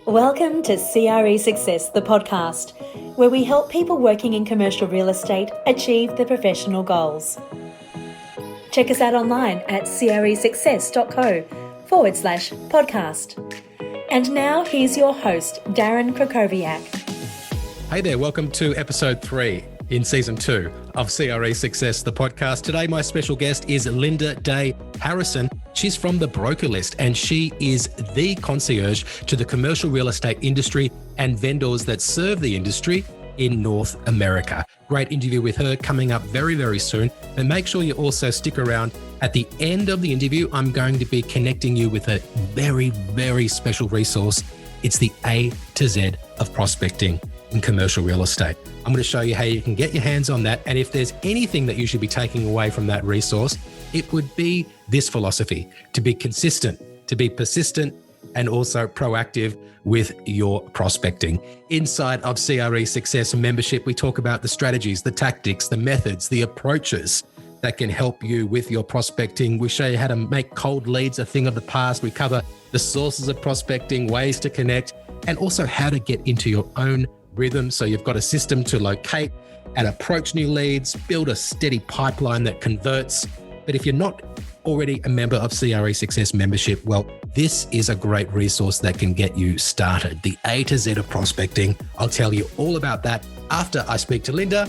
Welcome to CRE Success, the podcast, where we help people working in commercial real estate achieve their professional goals. Check us out online at cresuccess.co/podcast. And now here's your host, Darren Krakowiak. Hey there, welcome to episode 3 in season 2 of CRE Success, the podcast. Today, my special guest is Linda Day Harrison. She's from theBrokerList, and she is the concierge to the commercial real estate industry and vendors that serve the industry in North America. Great interview with her coming up very, very soon. And make sure you also stick around. At the end of the interview, I'm going to be connecting you with a very, very special resource. It's the A to Z of prospecting in commercial real estate. I'm going to show you how you can get your hands on that. And if there's anything that you should be taking away from that resource, it would be this philosophy: to be consistent, to be persistent, and also proactive with your prospecting. Inside of CRE Success membership, we talk about the strategies, the tactics, the methods, the approaches that can help you with your prospecting. We show you how to make cold leads a thing of the past. We cover the sources of prospecting, ways to connect, and also how to get into your own rhythm so you've got a system to locate and approach new leads, build a steady pipeline that converts. But if you're not already a member of CRE Success membership, well, this is a great resource that can get you started. The A to Z of prospecting. I'll tell you all about that after I speak to Linda,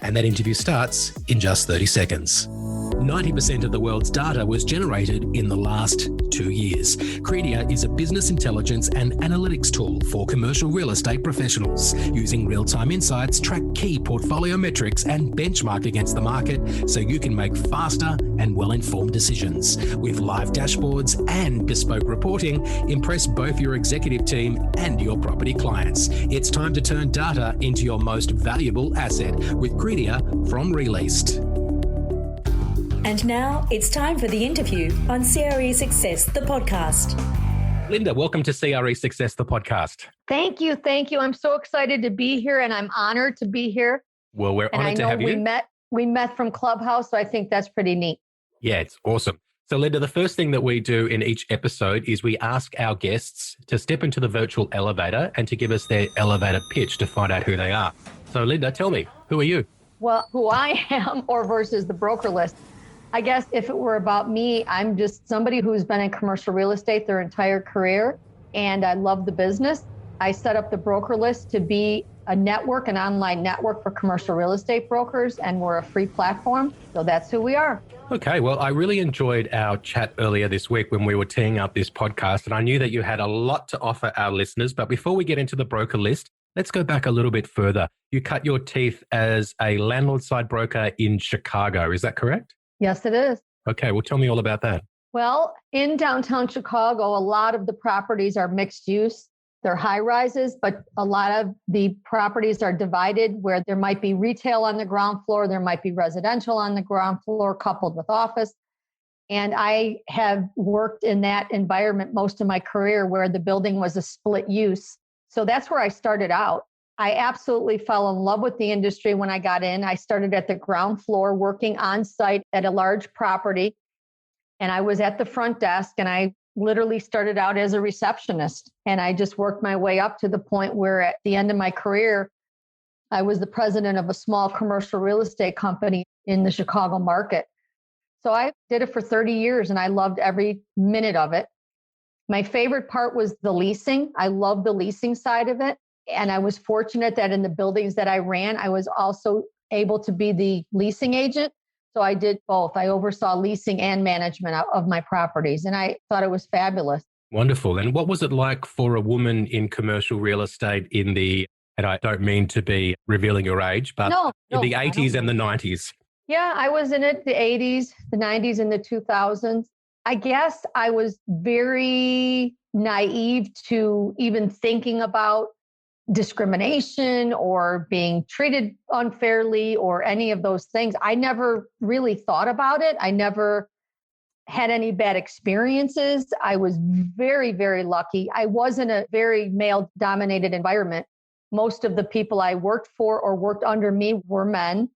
and that interview starts in just 30 seconds. 90% of the world's data was generated in the last 2 years. CRE is a business intelligence and analytics tool for commercial real estate professionals. Using real-time insights, track key portfolio metrics and benchmark against the market so you can make faster and well-informed decisions. With live dashboards and bespoke reporting, impress both your executive team and your property clients. It's time to turn data into your most valuable asset with CRE from Released. And now it's time for the interview on CRE Success, the podcast. Linda, welcome to CRE Success, the podcast. Thank you. I'm so excited to be here, and I'm honored to be here. Well, we're honored to have you. We met from Clubhouse, so I think that's pretty neat. Yeah, it's awesome. So Linda, the first thing that we do in each episode is we ask our guests to step into the virtual elevator and to give us their elevator pitch to find out who they are. So Linda, tell me, who are you? Well, who I am or versus the broker list. I guess if it were about me, I'm just somebody who's been in commercial real estate their entire career, and I love the business. I set up the broker list to be a network, an online network for commercial real estate brokers, and we're a free platform. So that's who we are. Okay, well, I really enjoyed our chat earlier this week when we were teeing up this podcast, and I knew that you had a lot to offer our listeners. But before we get into the broker list, let's go back a little bit further. You cut your teeth as a landlord side broker in Chicago. Is that correct? Yes, it is. Okay, well, tell me all about that. Well, in downtown Chicago, a lot of the properties are mixed use. They're high rises, but a lot of the properties are divided where there might be retail on the ground floor, there might be residential on the ground floor coupled with office. And I have worked in that environment most of my career where the building was a split use. So that's where I started out. I absolutely fell in love with the industry when I got in. I started at the ground floor working on site at a large property. And I was at the front desk, and I literally started out as a receptionist. And I just worked my way up to the point where at the end of my career, I was the president of a small commercial real estate company in the Chicago market. So I did it for 30 years and I loved every minute of it. My favorite part was the leasing. I loved the leasing side of it. And I was fortunate that in the buildings that I ran, I was also able to be the leasing agent. So I did both. I oversaw leasing and management of my properties, and I thought it was fabulous. Wonderful. And what was it like for a woman in commercial real estate in the, and I don't mean to be revealing your age, but in the 80s and the 90s? Yeah, I was in it, the 80s, the 90s, and the 2000s. I guess I was very naive to even thinking about discrimination or being treated unfairly or any of those things. I never really thought about it. I never had any bad experiences. I was very, very lucky. I was in a very male-dominated environment. Most of the people I worked for or worked under me were men.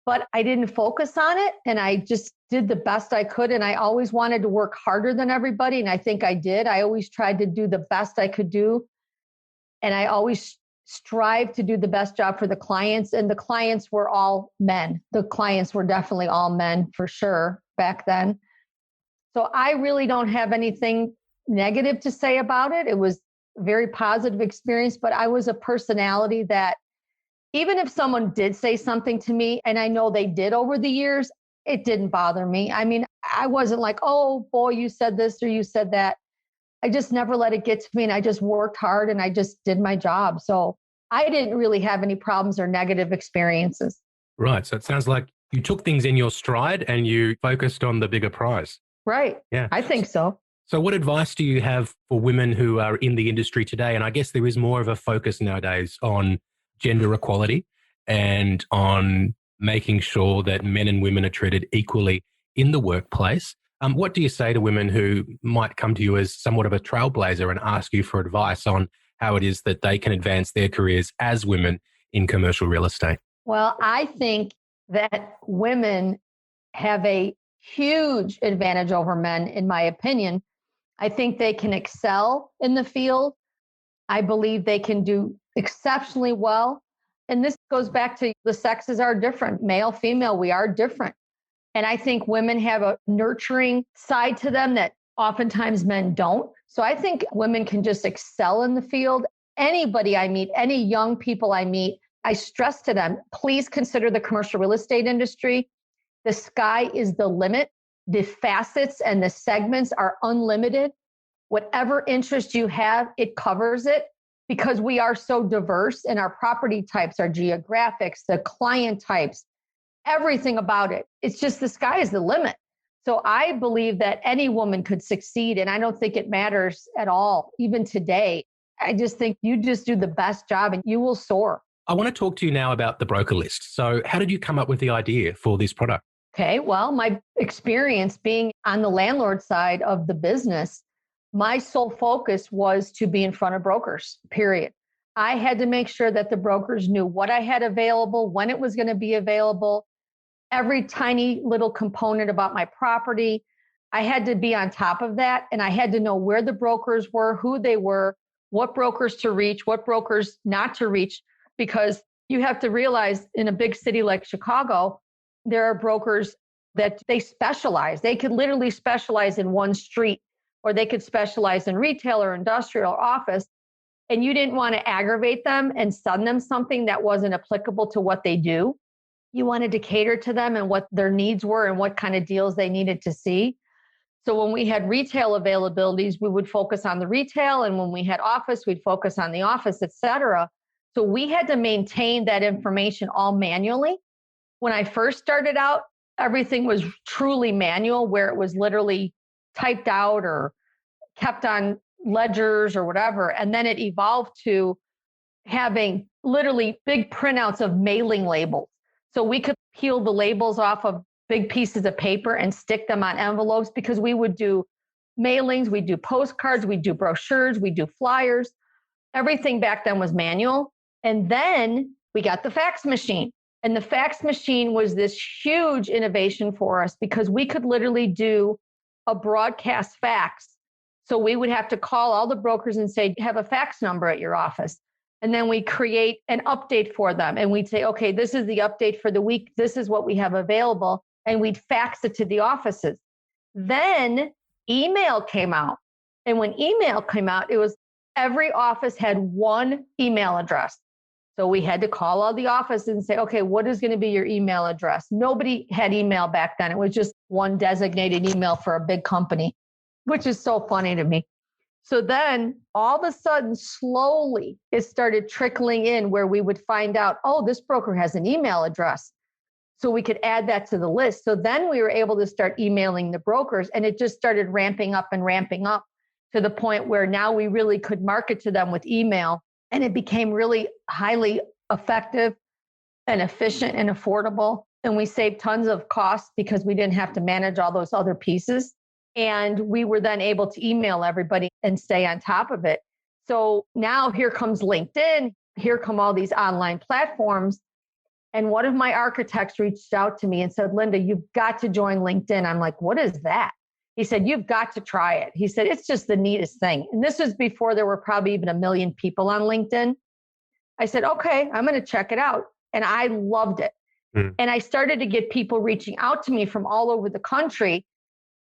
but I didn't focus on it. And I just did the best I could. And I always wanted to work harder than everybody. And I think I did. I always tried to do the best I could do. And I always strive to do the best job for the clients. And the clients were all men. The clients were definitely all men for sure back then. So I really don't have anything negative to say about it. It was a very positive experience, but I was a personality that even if someone did say something to me, and I know they did over the years, it didn't bother me. I mean, I wasn't like, oh boy, you said this or you said that. I just never let it get to me, and I just worked hard and I just did my job. So I didn't really have any problems or negative experiences. Right. So it sounds like you took things in your stride and you focused on the bigger prize. Right. Yeah. I think so. So what advice do you have for women who are in the industry today? And I guess there is more of a focus nowadays on gender equality and on making sure that men and women are treated equally in the workplace. What do you say to women who might come to you as somewhat of a trailblazer and ask you for advice on how it is that they can advance their careers as women in commercial real estate? Well, I think that women have a huge advantage over men, in my opinion. I think they can excel in the field. I believe they can do exceptionally well. And this goes back to the sexes are different. Male, female, we are different. And I think women have a nurturing side to them that oftentimes men don't. So I think women can just excel in the field. Anybody I meet, any young people I meet, I stress to them, please consider the commercial real estate industry. The sky is the limit. The facets and the segments are unlimited. Whatever interest you have, it covers it because we are so diverse in our property types, our geographics, the client types, everything about it. It's just the sky is the limit. So I believe that any woman could succeed. And I don't think it matters at all, even today. I just think you just do the best job and you will soar. I want to talk to you now about the broker list. So how did you come up with the idea for this product? Okay, well, my experience being on the landlord side of the business, my sole focus was to be in front of brokers, period. I had to make sure that the brokers knew what I had available, when it was going to be available, every tiny little component about my property. I had to be on top of that, and I had to know where the brokers were, who they were, what brokers to reach, what brokers not to reach, because you have to realize in a big city like Chicago, there are brokers that they specialize. They could literally specialize in one street, or they could specialize in retail or industrial or office. And you didn't want to aggravate them and send them something that wasn't applicable to what they do. You wanted to cater to them and what their needs were and what kind of deals they needed to see. So when we had retail availabilities, we would focus on the retail. And when we had office, we'd focus on the office, et cetera. So we had to maintain that information all manually. When I first started out, everything was truly manual, where it was literally typed out or kept on ledgers or whatever. And then it evolved to having literally big printouts of mailing labels. So we could peel the labels off of big pieces of paper and stick them on envelopes, because we would do mailings, we'd do postcards, we'd do brochures, we'd do flyers. Everything back then was manual. And then we got the fax machine. And the fax machine was this huge innovation for us because we could literally do a broadcast fax. So we would have to call all the brokers and say, have a fax number at your office. And then we create an update for them. And we'd say, okay, this is the update for the week. This is what we have available. And we'd fax it to the offices. Then email came out. And when email came out, it was every office had one email address. So we had to call all the offices and say, okay, what is going to be your email address? Nobody had email back then. It was just one designated email for a big company, which is so funny to me. So then all of a sudden, slowly, it started trickling in where we would find out, oh, this broker has an email address. So we could add that to the list. So then we were able to start emailing the brokers, and it just started ramping up to the point where now we really could market to them with email. And it became really highly effective and efficient and affordable. And we saved tons of costs because we didn't have to manage all those other pieces. And we were then able to email everybody and stay on top of it. So now here comes LinkedIn. Here come all these online platforms. And one of my architects reached out to me and said, Linda, you've got to join LinkedIn. I'm like, what is that? He said, you've got to try it. He said, it's just the neatest thing. And this was before there were probably even 1 million people on LinkedIn. I said, okay, I'm going to check it out. And I loved it. And I started to get people reaching out to me from all over the country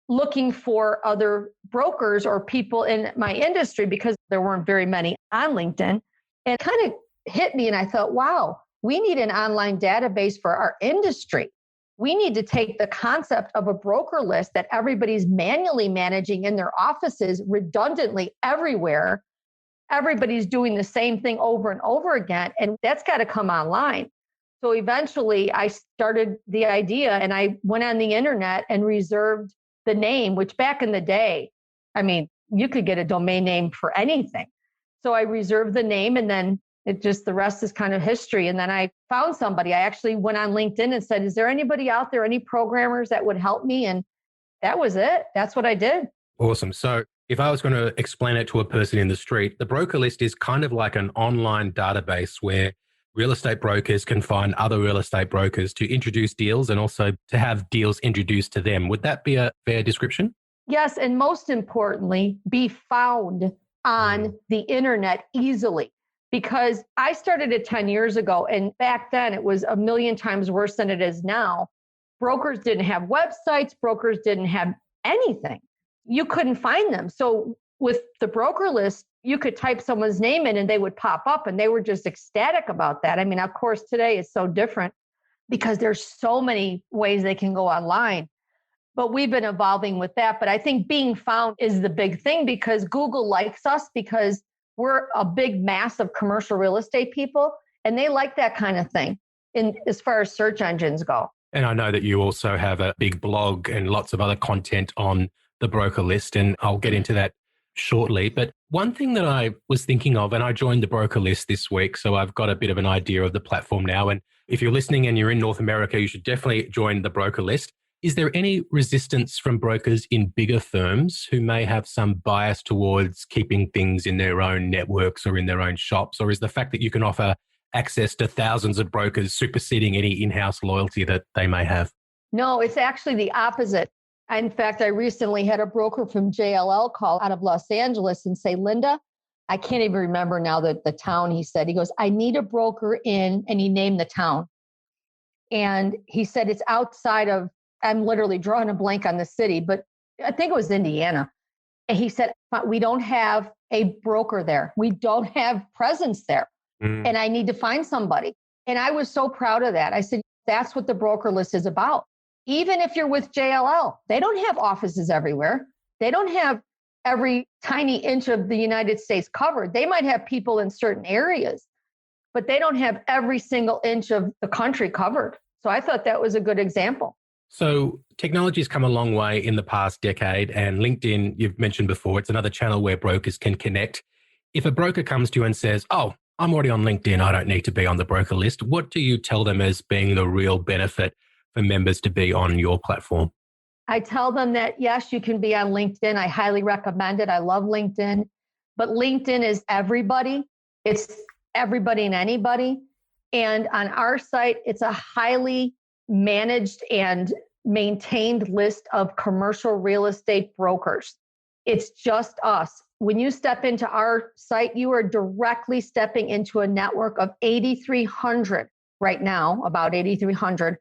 looking for other brokers or people in my industry because there weren't very many on LinkedIn. And it kind of hit me. And I thought, wow, we need an online database for our industry. We need to take the concept of a broker list that everybody's manually managing in their offices redundantly everywhere. Everybody's doing the same thing over and over again, and that's got to come online. So eventually I started the idea and I went on the internet and reserved the name, which back in the day, I mean, you could get a domain name for anything. So I reserved the name and then the rest is kind of history. And then I found somebody. I actually went on LinkedIn and said, is there anybody out there, any programmers that would help me? And that was it. That's what I did. Awesome. So if I was going to explain it to a person in the street, the broker list is kind of like an online database where real estate brokers can find other real estate brokers to introduce deals and also to have deals introduced to them. Would that be a fair description? Yes. And most importantly, be found on the internet easily. Because I started it 10 years ago, and back then it was 1 million times worse than it is now. Brokers didn't have websites. Brokers didn't have anything. You couldn't find them. So with the broker list, you could type someone's name in and they would pop up, and they were just ecstatic about that. I mean, of course, today is so different because there's so many ways they can go online. But we've been evolving with that. But I think being found is the big thing because Google likes us because we're a big mass of commercial real estate people, and they like that kind of thing as far as search engines go. And I know that you also have a big blog and lots of other content on the broker list, and I'll get into that shortly. But one thing that I was thinking of, and I joined the broker list this week, so I've got a bit of an idea of the platform now. And if you're listening and you're in North America, you should definitely join the broker list. Is there any resistance from brokers in bigger firms who may have some bias towards keeping things in their own networks or in their own shops? Or is the fact that you can offer access to thousands of brokers superseding any in-house loyalty that they may have? No, it's actually the opposite. In fact, I recently had a broker from JLL call out of Los Angeles and say, Linda, I can't even remember now the town he said. He goes, I need a broker in, and he named the town. And he said, it's outside of, I'm literally drawing a blank on the city, but I think it was Indiana. And he said, we don't have a broker there. We don't have presence there. And I need to find somebody. And I was so proud of that. I said, that's what the broker list is about. Even if you're with JLL, they don't have offices everywhere. They don't have every tiny inch of the United States covered. They might have people in certain areas, but they don't have every single inch of the country covered. So I thought that was a good example. So technology's come a long way in the past decade, and LinkedIn, you've mentioned before, it's another channel where brokers can connect. If a broker comes to you and says, oh, I'm already on LinkedIn, I don't need to be on the broker list, what do you tell them as being the real benefit for members to be on your platform? I tell them that, yes, you can be on LinkedIn. I highly recommend it. I love LinkedIn, but LinkedIn is everybody. It's everybody and anybody. And on our site, it's a highly managed and maintained list of commercial real estate brokers. It's just us. When you step into our site, you are directly stepping into a network of 8,300 right now, about 8,300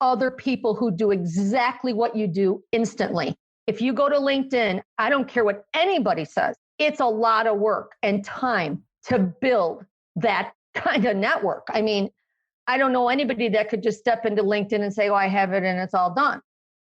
other people who do exactly what you do instantly. If you go to LinkedIn, I don't care what anybody says, it's a lot of work and time to build that kind of network. I mean, I don't know anybody that could just step into LinkedIn and say, oh, I have it and it's all done.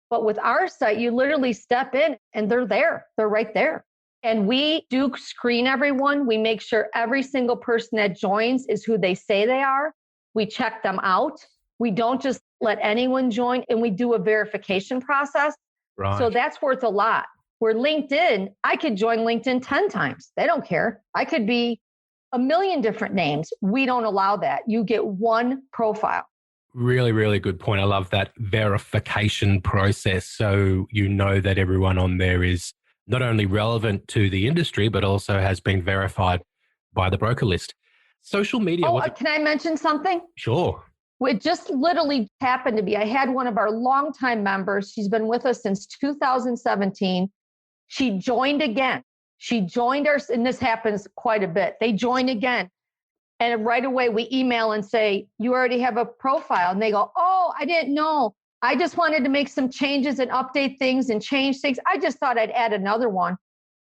But with our site, you literally step in and they're there. They're right there. And we do screen everyone. We make sure every single person that joins is who they say they are. We check them out. We don't just let anyone join, and we do a verification process. Right. So that's worth a lot. Where LinkedIn, I could join LinkedIn 10 times. They don't care. I could be 1 million different names. We don't allow that. You get one profile. Really, really good point. I love that verification process. So you know that everyone on there is not only relevant to the industry, but also has been verified by the broker list. Social media. Oh, can I mention something? Sure. It just literally happened to be, I had one of our longtime members. She's been with us since 2017. She joined again. She joined us, and this happens quite a bit. They join again. And right away we email and say, you already have a profile. And they go, oh, I didn't know. I just wanted to make some changes and update things and change things. I just thought I'd add another one.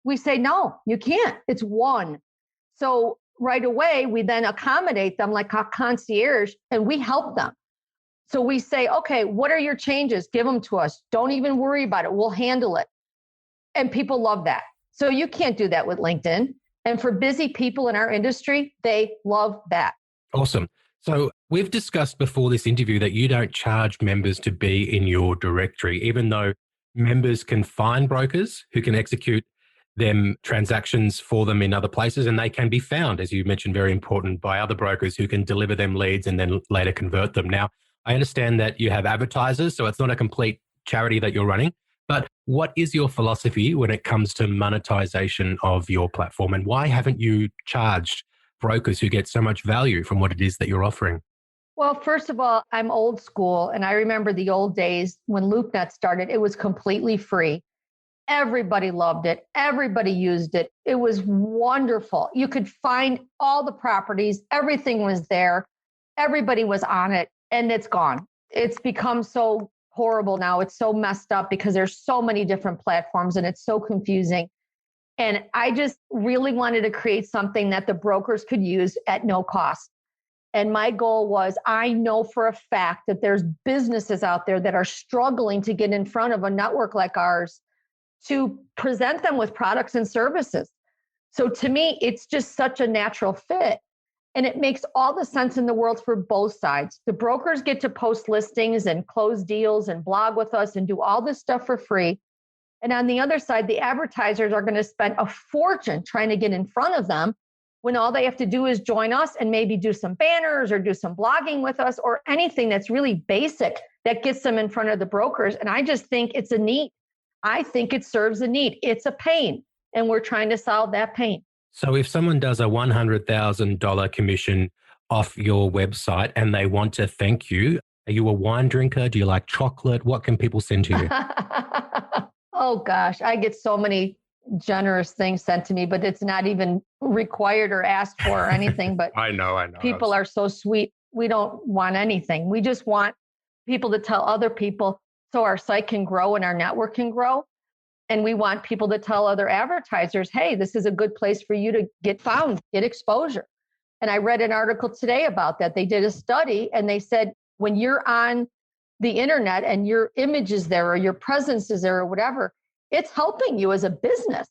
We say, no, you can't. It's one. So right away, we then accommodate them like a concierge, and we help them. So we say, okay, what are your changes? Give them to us. Don't even worry about it. We'll handle it. And people love that. So you can't do that with LinkedIn. And for busy people in our industry, they love that. Awesome. So we've discussed before this interview that you don't charge members to be in your directory, even though members can find brokers who can execute them transactions for them in other places, and they can be found, as you mentioned, very important, by other brokers who can deliver them leads and then later convert them. Now, I understand that you have advertisers, so it's not a complete charity that you're running, but what is your philosophy when it comes to monetization of your platform, and why haven't you charged brokers who get so much value from what it is that you're offering? Well, first of all, I'm old school, and I remember the old days when LoopNet started. It was completely free. Everybody loved it. Everybody used it. It was wonderful. You could find all the properties. Everything was there. Everybody was on it, and it's gone. It's become so horrible now. It's so messed up because there's so many different platforms, and it's so confusing. And I just really wanted to create something that the brokers could use at no cost. And my goal was, I know for a fact that there's businesses out there that are struggling to get in front of a network like ours to present them with products and services. So to me, it's just such a natural fit. And it makes all the sense in the world for both sides. The brokers get to post listings and close deals and blog with us and do all this stuff for free. And on the other side, the advertisers are going to spend a fortune trying to get in front of them when all they have to do is join us and maybe do some banners or do some blogging with us or anything that's really basic that gets them in front of the brokers. And I just think it's a need. I think it serves a need. It's a pain, and we're trying to solve that pain. So if someone does a $100,000 commission off your website and they want to thank you, are you a wine drinker? Do you like chocolate? What can people send to you? Oh, gosh, I get so many generous things sent to me, but it's not even required or asked for or anything. But I know. People are so sweet. We don't want anything. We just want people to tell other people so our site can grow and our network can grow. And we want people to tell other advertisers, hey, this is a good place for you to get found, get exposure. And I read an article today about that. They did a study and they said, when you're on the internet and your image is there or your presence is there or whatever, it's helping you as a business.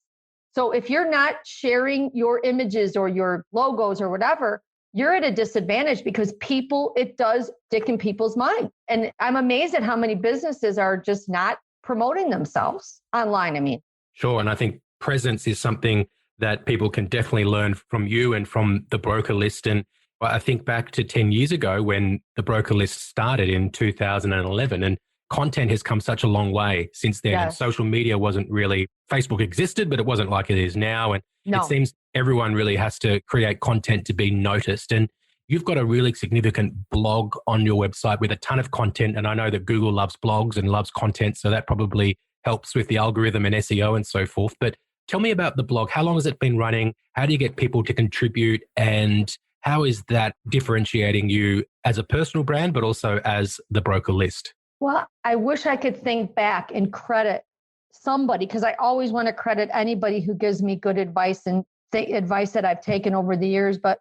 So if you're not sharing your images or your logos or whatever, you're at a disadvantage because it does stick in people's mind. And I'm amazed at how many businesses are just not promoting themselves online. I mean, Sure. And I think presence is something that people can definitely learn from you and from the broker list. And I think back to 10 years ago when the broker list started in 2011, and content has come such a long way since then. Yes. And social media wasn't really, Facebook existed, but it wasn't like it is now. And No. It seems everyone really has to create content to be noticed. And you've got a really significant blog on your website with a ton of content. And I know that Google loves blogs and loves content. So that probably helps with the algorithm and SEO and so forth. But tell me about the blog. How long has it been running? How do you get people to contribute? And how is that differentiating you as a personal brand, but also as the broker list? Well, I wish I could think back and credit somebody, because I always want to credit anybody who gives me good advice and advice that I've taken over the years. But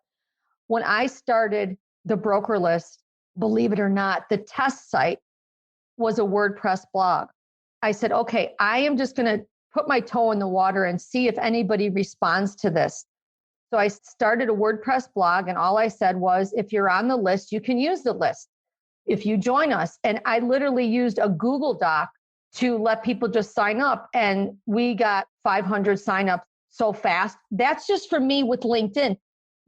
when I started the broker list, believe it or not, the test site was a WordPress blog. I said, okay, I am just going to put my toe in the water and see if anybody responds to this. So I started a WordPress blog, and all I said was, if you're on the list, you can use the list if you join us. And I literally used a Google Doc to let people just sign up. And we got 500 signups so fast. That's just for me with LinkedIn.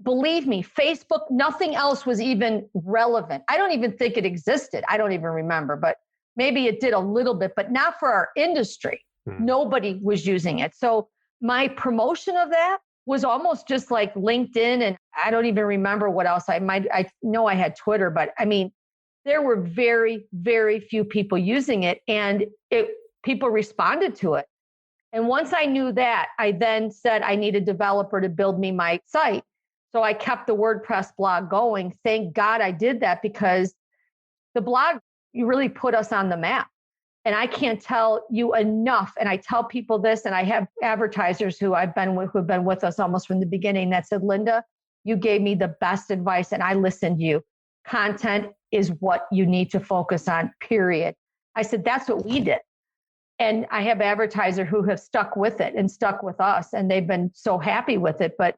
Believe me, Facebook, nothing else was even relevant. I don't even think it existed. I don't even remember, but maybe it did a little bit, but not for our industry. Nobody was using it. So my promotion of that was almost just like LinkedIn. And I don't even remember what else I know I had Twitter, but I mean, there were very, very few people using it, and people responded to it. And once I knew that, I then said I need a developer to build me my site. So I kept the WordPress blog going. Thank God I did that, because the blog, you really put us on the map. And I can't tell you enough. And I tell people this, and I have advertisers who have been with us almost from the beginning that said, Linda, you gave me the best advice and I listened to you. Content is what you need to focus on, period. I said, that's what we did. And I have advertisers who have stuck with it and stuck with us, and they've been so happy with it. But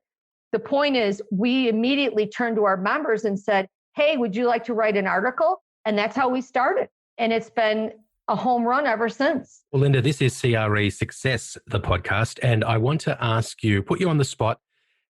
the point is, we immediately turned to our members and said, hey, would you like to write an article? And that's how we started. And it's been a home run ever since. Well, Linda, this is CRE Success, the podcast. And I want to ask you, put you on the spot,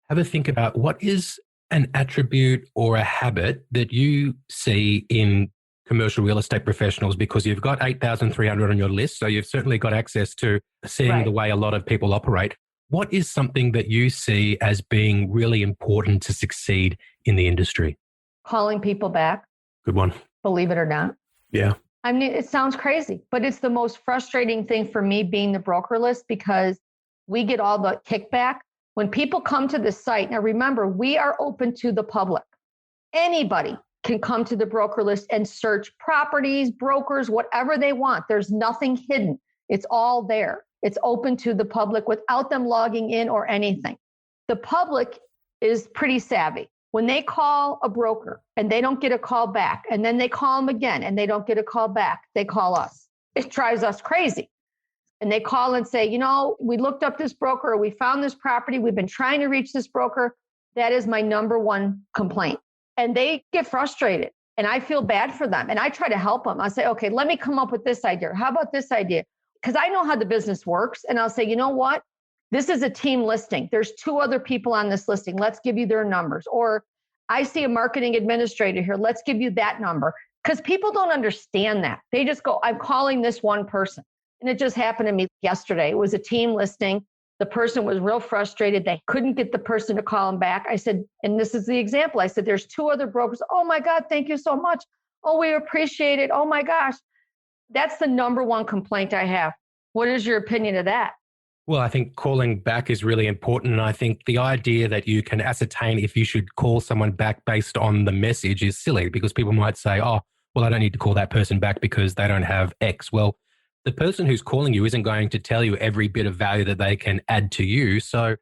have a think about what is an attribute or a habit that you see in commercial real estate professionals, because you've got 8,300 on your list. So you've certainly got access to seeing the way a lot of people operate. What is something that you see as being really important to succeed in the industry? Calling people back. Good one. Believe it or not. Yeah. I mean, it sounds crazy, but it's the most frustrating thing for me being the broker list, because we get all the kickback. When people come to the site, now remember, we are open to the public. Anybody can come to the broker list and search properties, brokers, whatever they want. There's nothing hidden. It's all there. It's open to the public without them logging in or anything. The public is pretty savvy. When they call a broker and they don't get a call back, and then they call them again and they don't get a call back, they call us. It drives us crazy. And they call and say, we looked up this broker, we found this property, we've been trying to reach this broker. That is my number one complaint. And they get frustrated, and I feel bad for them. And I try to help them. I say, okay, let me come up with this idea. How about this idea? Because I know how the business works. And I'll say, you know what? This is a team listing. There's 2 other people on this listing. Let's give you their numbers. Or I see a marketing administrator here. Let's give you that number. Because people don't understand that. They just go, I'm calling this one person. And it just happened to me yesterday. It was a team listing. The person was real frustrated. They couldn't get the person to call them back. I said, and this is the example. I said, there's 2 other brokers. Oh my God, thank you so much. Oh, we appreciate it. Oh my gosh. That's the number one complaint I have. What is your opinion of that? Well, I think calling back is really important. And I think the idea that you can ascertain if you should call someone back based on the message is silly, because people might say, oh, well, I don't need to call that person back because they don't have X. Well, the person who's calling you isn't going to tell you every bit of value that they can add to you. So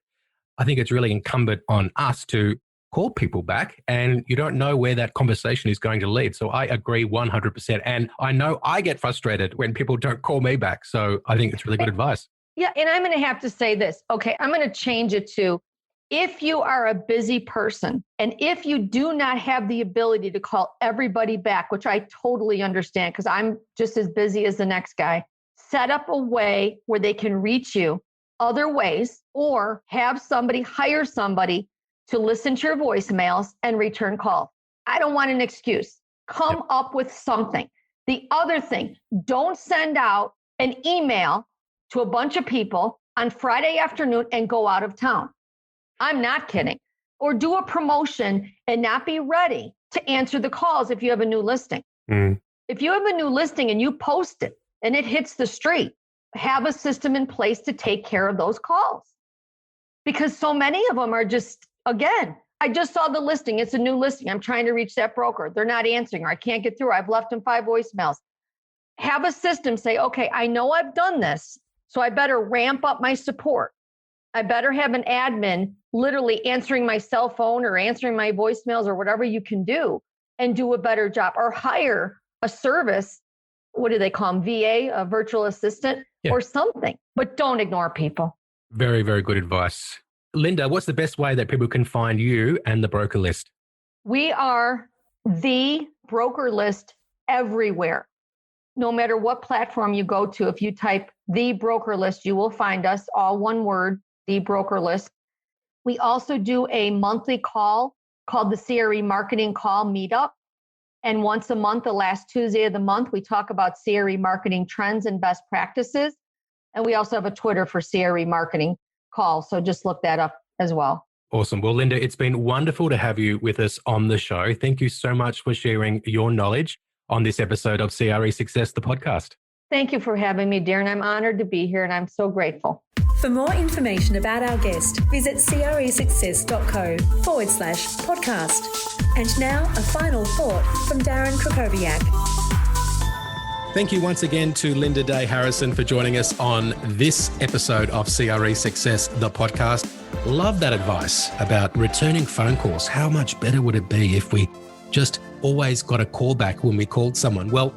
I think it's really incumbent on us to call people back, and you don't know where that conversation is going to lead. So I agree 100%. And I know I get frustrated when people don't call me back. So I think it's really good advice. Yeah. And I'm going to have to say this. Okay. I'm going to change it to, if you are a busy person and if you do not have the ability to call everybody back, which I totally understand because I'm just as busy as the next guy, set up a way where they can reach you other ways, or have somebody hire somebody to listen to your voicemails and return calls. I don't want an excuse. Come up with something. The other thing, don't send out an email to a bunch of people on Friday afternoon and go out of town. I'm not kidding. Or do a promotion and not be ready to answer the calls if you have a new listing. If you have a new listing and you post it and it hits the street, have a system in place to take care of those calls. Because so many of them are just, again, I just saw the listing. It's a new listing. I'm trying to reach that broker. They're not answering, or I can't get through. I've left them 5 voicemails. Have a system say, okay, I know I've done this, so I better ramp up my support. I better have an admin literally answering my cell phone or answering my voicemails or whatever you can do, and do a better job, or hire a service. What do they call them? VA, a virtual assistant, or something. But don't ignore people. Very, very good advice. Linda, what's the best way that people can find you and the broker list? We are the broker list everywhere. No matter what platform you go to, if you type the broker list, you will find us, all one word, the broker list. We also do a monthly call called the CRE Marketing Call Meetup. And once a month, the last Tuesday of the month, we talk about CRE marketing trends and best practices. And we also have a Twitter for CRE Marketing Call. So just look that up as well. Awesome. Well, Linda, it's been wonderful to have you with us on the show. Thank you so much for sharing your knowledge on this episode of CRE Success, the podcast. Thank you for having me, Darren. I'm honored to be here and I'm so grateful. For more information about our guest, visit cresuccess.co/podcast. And now a final thought from Darren Krakowiak. Thank you once again to Linda Day Harrison for joining us on this episode of CRE Success, the podcast. Love that advice about returning phone calls. How much better would it be if we just always got a call back when we called someone? Well,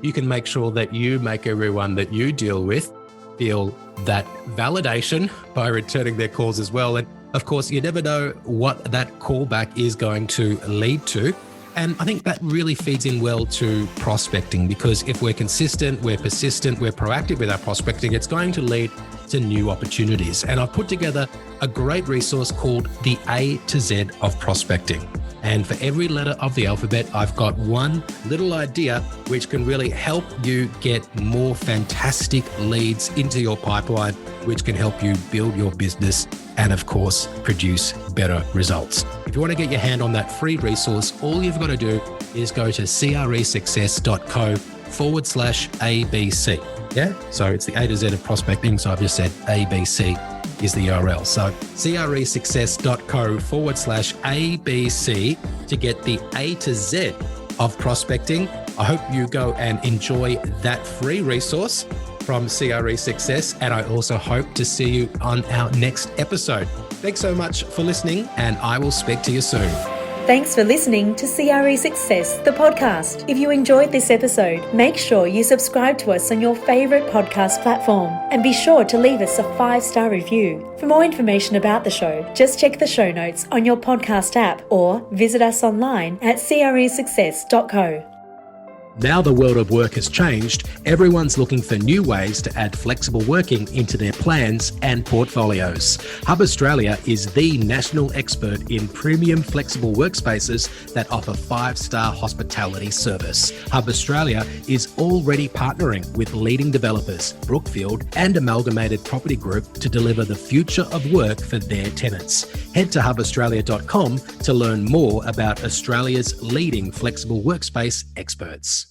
you can make sure that you make everyone that you deal with feel that validation by returning their calls as well. And of course, you never know what that callback is going to lead to. And I think that really feeds in well to prospecting, because if we're consistent, we're persistent, we're proactive with our prospecting, it's going to lead to new opportunities. And I've put together a great resource called the A to Z of Prospecting. And for every letter of the alphabet, I've got one little idea which can really help you get more fantastic leads into your pipeline, which can help you build your business and, of course, produce better results. If you want to get your hand on that free resource, all you've got to do is go to cresuccess.co/ABC. Yeah, so it's the A to Z of prospecting. So I've just said ABC is the URL. So cresuccess.co/ABC to get the A to Z of prospecting. I hope you go and enjoy that free resource from CRE Success. And I also hope to see you on our next episode. Thanks so much for listening, and I will speak to you soon. Thanks for listening to CRE Success, the podcast. If you enjoyed this episode, make sure you subscribe to us on your favourite podcast platform and be sure to leave us a 5-star review. For more information about the show, just check the show notes on your podcast app or visit us online at cresuccess.co. Now the world of work has changed. Everyone's looking for new ways to add flexible working into their plans and portfolios. Hub Australia is the national expert in premium flexible workspaces that offer 5-star hospitality service. Hub Australia is already partnering with leading developers, Brookfield and Amalgamated Property Group, to deliver the future of work for their tenants. Head to hubaustralia.com to learn more about Australia's leading flexible workspace experts.